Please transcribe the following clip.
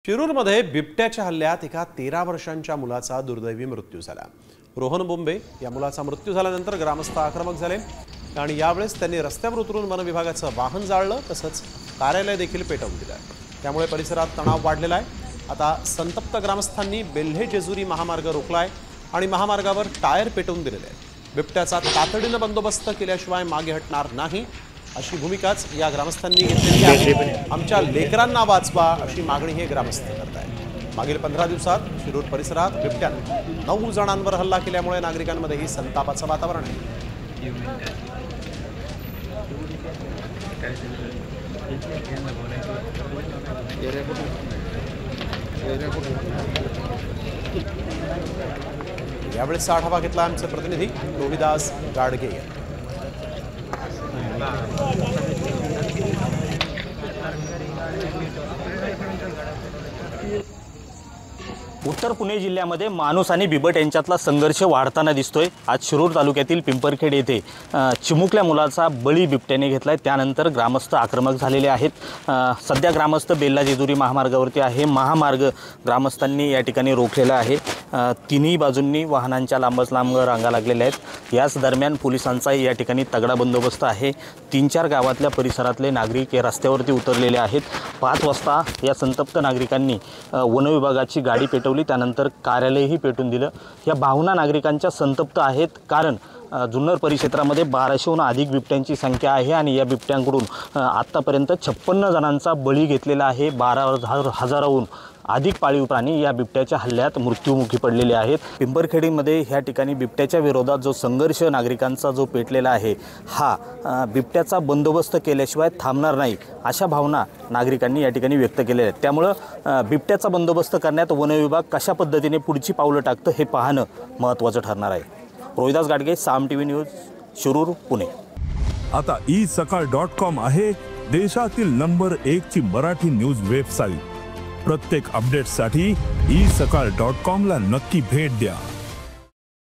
शिरूरमध्ये बिबट्याच्या हल्ल्यात एका 13 वर्षांच्या मुलाचा दुर्दैवी मृत्यू झाला। रोहन बोंबे या मुलाचा मृत्यू झाल्यानंतर ग्रामस्थ आक्रमक झाले आणि यावेळेस त्यांनी रस्त्यावर उतरून वन विभागाचं वाहन जाळलं, तसंच कार्यालय देखील पेटवून दिलं। त्यामुळे परिसरात तणाव वाढलेला आहे। आता संतप्त ग्रामस्थांनी बेल्हे जेजुरी महामार्ग रोखलाय आणि महामार्गावर टायर पेटवून दिलेले आहेत। बिबट्याचा तातडीनं बंदोबस्त केल्याशिवाय मागे हटणार नाही अशी भूमिकाच या ग्रामस्थांनी घेतलेली आहे। आमच्या लेकरांना वाचवा अशी मागणी हे ग्रामस्थ करत आहेत। मागील 15 दिवसात शिरूर परिसरात बिबट्याने 9 जणांवर हल्ला केल्यामुळे नागरिकांमध्येही संतापाचं वातावरण आहे। यावेळेस आढावा घेतला आमचे प्रतिनिधी रोहिदास गाडगे यांनी। उत्तर पुणे जिल्ह्यामध्ये माणूस आणि बिबट यांच्यातला संघर्ष वाढताना दिसतोय। आज शिरूर तालुक्यातील पिंपरखेड येथे चिमुकल्या मुलाचा बळी बिबट्याने घेतलाय। त्यानंतर ग्रामस्थ आक्रमक झालेले आहेत। सध्या ग्रामस्थ बेल्ला जेजुरी महामार्गावरती आहे। महामार्ग ग्रामस्थांनी या ठिकाणी रोखलेला आहे। तिन्ही बाजूंनी वाहनांच्या लांबच लांब रांगा लागलेल्या आहेत। याच दरम्यान पोलिसांचा या ठिकाणी तगडा बंदोबस्त आहे। 3-4 गावातल्या परिसरातले नागरिक या रस्त्यावरती उतरलेले आहेत। 5 वाजता या संतप्त नागरिकांनी वन विभागाची गाडी पेटवली, त्यानंतर कार्यालयही पेटून दिलं। या भावना नागरिकांच्या संतप्त आहेत, कारण जुन्नर परिक्षेत्रामध्ये 1200हून अधिक बिबट्यांची संख्या आहे आणि या बिबट्यांकडून आत्तापर्यंत 56 जणांचा बळी घेतलेला आहे। 12,000हून अधिक पाळीव प्राणी या बिबट्याच्या हल्ल्यात मृत्युमुखी पडलेले आहेत। पिंपरखेडीमध्ये ह्या ठिकाणी बिबट्याच्या विरोधात जो संघर्ष नागरिकांचा जो पेटलेला आहे, हा बिबट्याचा बंदोबस्त केल्याशिवाय थांबणार नाही अशा भावना नागरिकांनी या ठिकाणी व्यक्त केलेल्या आहेत। त्यामुळं बिबट्याचा बंदोबस्त करण्यात वन विभाग कशा पद्धतीने पुढची पावलं टाकतं हे पाहणं महत्त्वाचं ठरणार आहे। रोहिदास गाडगे, साम टीव्ही न्यूज, शिरूर, पुणे। आता isakal.com आहे देशातील नंबर 1 ची मराठी न्यूज वेबसाईट। प्रत्येक अपडेटसाठी isakal.com ला नक्की भेट द्या।